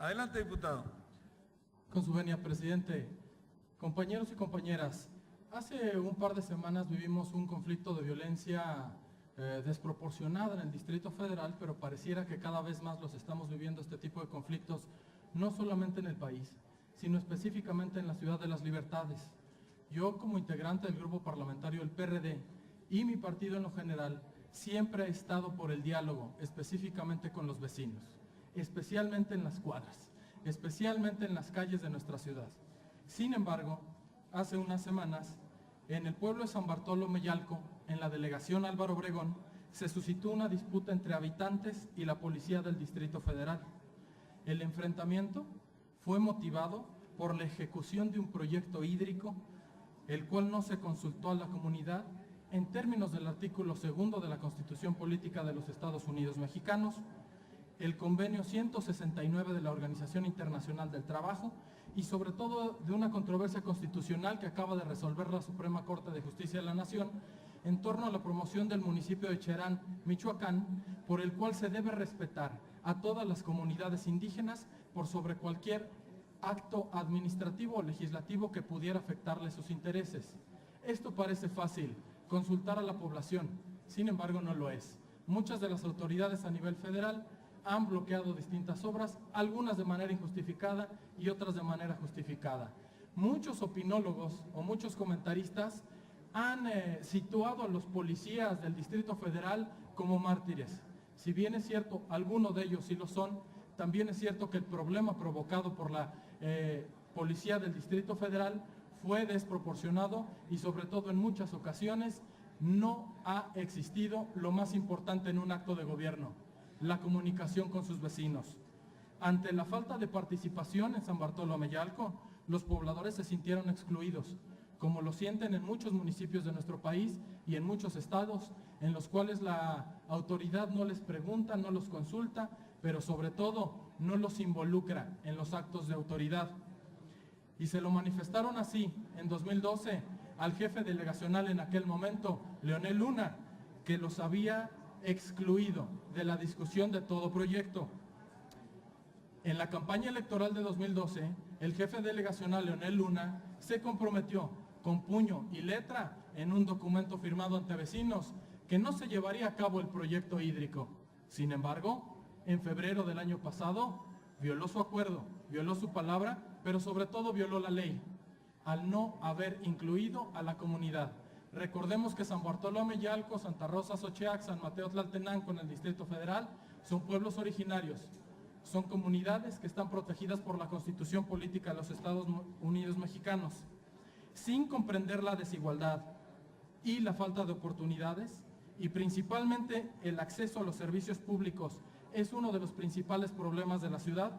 Adelante, diputado. Con su venia, presidente. Compañeros y compañeras, hace un par de semanas vivimos un conflicto de violencia desproporcionada en el Distrito Federal, pero pareciera que cada vez más los estamos viviendo este tipo de conflictos, no solamente en el país, sino específicamente en la Ciudad de las Libertades. Yo, como integrante del grupo parlamentario del PRD y mi partido en lo general, siempre he estado por el diálogo, específicamente con los vecinos, especialmente en las cuadras, especialmente en las calles de nuestra ciudad. Sin embargo, hace unas semanas, en el pueblo de San Bartolo Meyalco, en la delegación Álvaro Obregón, se suscitó una disputa entre habitantes y la policía del Distrito Federal. El enfrentamiento fue motivado por la ejecución de un proyecto hídrico, el cual no se consultó a la comunidad en términos del artículo 2 de la Constitución Política de los Estados Unidos Mexicanos, el convenio 169 de la Organización Internacional del Trabajo y sobre todo de una controversia constitucional que acaba de resolver la Suprema Corte de Justicia de la Nación en torno a la promoción del municipio de Cherán, Michoacán, por el cual se debe respetar a todas las comunidades indígenas por sobre cualquier acto administrativo o legislativo que pudiera afectarle sus intereses. Esto parece fácil, consultar a la población, sin embargo no lo es. Muchas de las autoridades a nivel federal han bloqueado distintas obras, algunas de manera injustificada y otras de manera justificada. Muchos opinólogos o muchos comentaristas han situado a los policías del Distrito Federal como mártires. Si bien es cierto, algunos de ellos sí lo son, también es cierto que el problema provocado por la policía del Distrito Federal fue desproporcionado y sobre todo en muchas ocasiones no ha existido lo más importante en un acto de gobierno: la comunicación con sus vecinos. Ante la falta de participación en San Bartolo Meyalco, los pobladores se sintieron excluidos, como lo sienten en muchos municipios de nuestro país y en muchos estados, en los cuales la autoridad no les pregunta, no los consulta, pero sobre todo no los involucra en los actos de autoridad. Y se lo manifestaron así en 2012 al jefe delegacional en aquel momento, Leonel Luna, que los había excluido de la discusión de todo proyecto. En la campaña electoral de 2012, el jefe delegacional Leonel Luna se comprometió con puño y letra en un documento firmado ante vecinos que no se llevaría a cabo el proyecto hídrico. Sin embargo, en febrero del año pasado, violó su acuerdo, violó su palabra, pero sobre todo violó la ley, al no haber incluido a la comunidad. Recordemos que San Bartolomé Yalco, Santa Rosa, Xochiac, San Mateo Tlaltenango en el Distrito Federal son pueblos originarios, son comunidades que están protegidas por la Constitución Política de los Estados Unidos Mexicanos. Sin comprender la desigualdad y la falta de oportunidades, y principalmente el acceso a los servicios públicos es uno de los principales problemas de la ciudad,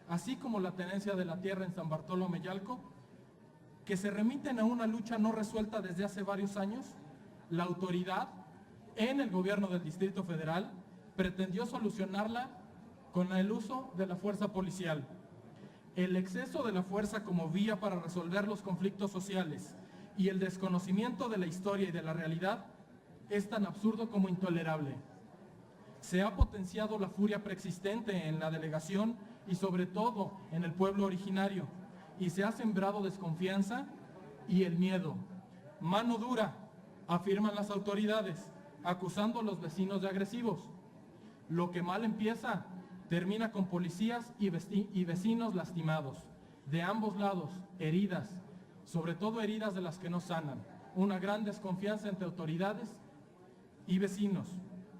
así como la tenencia de la tierra en San Bartolomé Yalco, que se remiten a una lucha no resuelta desde hace varios años. La autoridad en el gobierno del Distrito Federal pretendió solucionarla con el uso de la fuerza policial. El exceso de la fuerza como vía para resolver los conflictos sociales y el desconocimiento de la historia y de la realidad es tan absurdo como intolerable. Se ha potenciado la furia preexistente en la delegación y sobre todo en el pueblo originario, y se ha sembrado desconfianza y el miedo. Mano dura, afirman las autoridades, acusando a los vecinos de agresivos. Lo que mal empieza, termina con policías y vecinos lastimados, de ambos lados, heridas, sobre todo heridas de las que no sanan, una gran desconfianza entre autoridades y vecinos,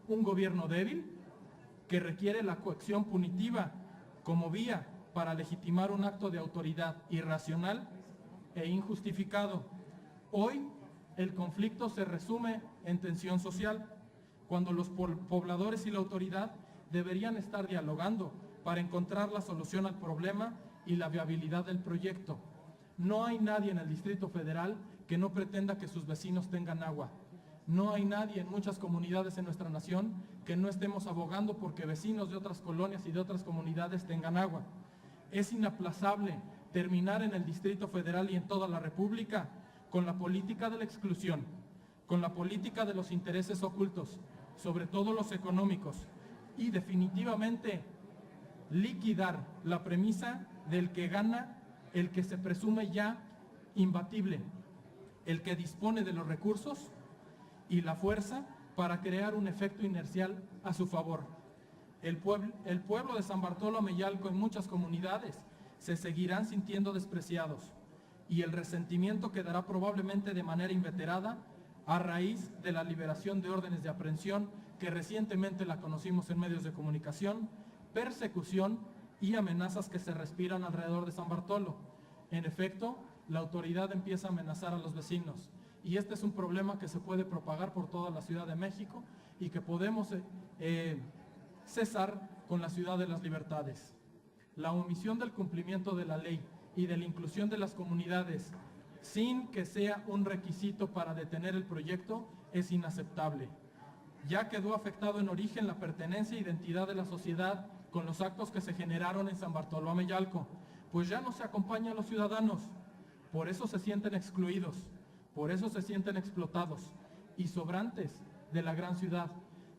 un gobierno débil que requiere la coacción punitiva como vía para legitimar un acto de autoridad irracional e injustificado. Hoy el conflicto se resume en tensión social, cuando los pobladores y la autoridad deberían estar dialogando para encontrar la solución al problema y la viabilidad del proyecto. No hay nadie en el Distrito Federal que no pretenda que sus vecinos tengan agua. No hay nadie en muchas comunidades en nuestra nación que no estemos abogando porque vecinos de otras colonias y de otras comunidades tengan agua. Es inaplazable terminar en el Distrito Federal y en toda la República con la política de la exclusión, con la política de los intereses ocultos, sobre todo los económicos, y definitivamente liquidar la premisa del que gana el que se presume ya imbatible, el que dispone de los recursos y la fuerza para crear un efecto inercial a su favor. El pueblo de San Bartolo Ameyalco en muchas comunidades se seguirán sintiendo despreciados y el resentimiento quedará probablemente de manera inveterada a raíz de la liberación de órdenes de aprehensión que recientemente la conocimos en medios de comunicación, persecución y amenazas que se respiran alrededor de San Bartolo. En efecto, la autoridad empieza a amenazar a los vecinos y este es un problema que se puede propagar por toda la Ciudad de México y que podemos cesar con la Ciudad de las Libertades. La omisión del cumplimiento de la ley y de la inclusión de las comunidades sin que sea un requisito para detener el proyecto es inaceptable. Ya quedó afectado en origen la pertenencia e identidad de la sociedad con los actos que se generaron en San Bartolo Ameyalco, pues ya no se acompaña a los ciudadanos, por eso se sienten excluidos, por eso se sienten explotados y sobrantes de la gran ciudad.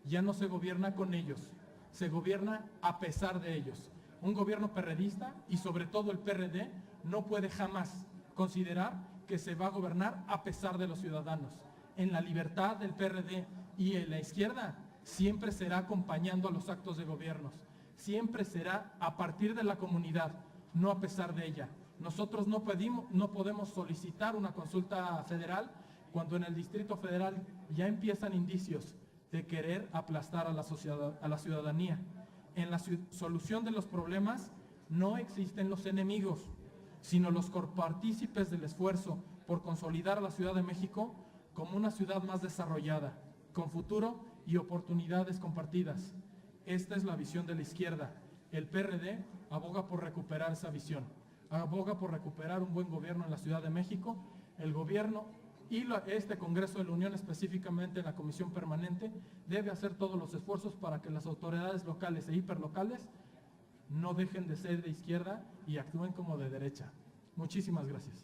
Ya no se gobierna con ellos, se gobierna a pesar de ellos. Un gobierno perredista y sobre todo el PRD no puede jamás considerar que se va a gobernar a pesar de los ciudadanos. En la libertad del PRD y en la izquierda siempre será acompañando a los actos de gobiernos, siempre será a partir de la comunidad, no a pesar de ella. Nosotros no podemos solicitar una consulta federal cuando en el Distrito Federal ya empiezan indicios de querer aplastar a la ciudadanía. En la solución de los problemas no existen los enemigos, sino los copartícipes del esfuerzo por consolidar a la Ciudad de México como una ciudad más desarrollada, con futuro y oportunidades compartidas. Esta es la visión de la izquierda. El PRD aboga por recuperar esa visión, aboga por recuperar un buen gobierno en la Ciudad de México. El gobierno y este Congreso de la Unión, específicamente en la Comisión Permanente, debe hacer todos los esfuerzos para que las autoridades locales e hiperlocales no dejen de ser de izquierda y actúen como de derecha. Muchísimas gracias.